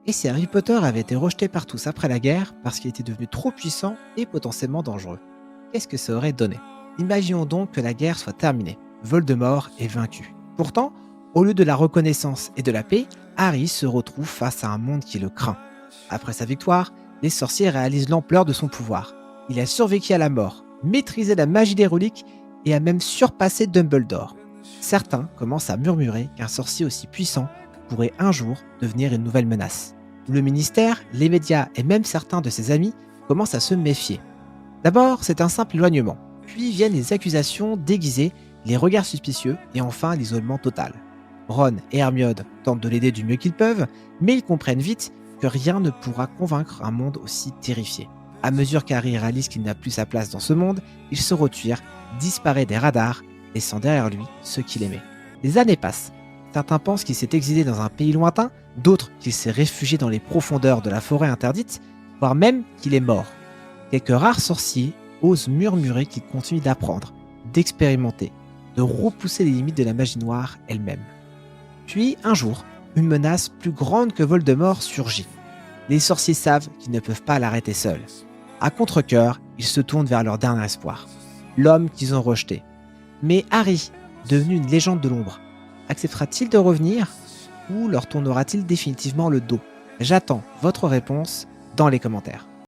Et si Harry Potter avait été rejeté par tous après la guerre parce qu'il était devenu trop puissant et potentiellement dangereux? Qu'est-ce que ça aurait donné? Imaginons donc que la guerre soit terminée. Voldemort est vaincu. Pourtant, au lieu de la reconnaissance et de la paix, Harry se retrouve face à un monde qui le craint. Après sa victoire, les sorciers réalisent l'ampleur de son pouvoir. Il a survécu à la mort, maîtrisé la magie des reliques et a même surpassé Dumbledore. Certains commencent à murmurer qu'un sorcier aussi puissant pourrait un jour devenir une nouvelle menace. Le ministère, les médias et même certains de ses amis commencent à se méfier. D'abord, c'est un simple éloignement, puis viennent les accusations déguisées, les regards suspicieux et enfin l'isolement total. Ron et Hermione tentent de l'aider du mieux qu'ils peuvent, mais ils comprennent vite que rien ne pourra convaincre un monde aussi terrifié. À mesure qu'Harry réalise qu'il n'a plus sa place dans ce monde, il se retire, disparaît des radars, laissant derrière lui ceux qu'il aimait. Les années passent. Certains pensent qu'il s'est exilé dans un pays lointain, d'autres qu'il s'est réfugié dans les profondeurs de la forêt interdite, voire même qu'il est mort. Quelques rares sorciers osent murmurer qu'il continue d'apprendre, d'expérimenter, de repousser les limites de la magie noire elle-même. Puis, un jour, une menace plus grande que Voldemort surgit. Les sorciers savent qu'ils ne peuvent pas l'arrêter seuls. À contre-cœur, ils se tournent vers leur dernier espoir, l'homme qu'ils ont rejeté. Mais Harry, devenu une légende de l'ombre, acceptera-t-il de revenir ou leur tournera-t-il définitivement le dos? J'attends votre réponse dans les commentaires.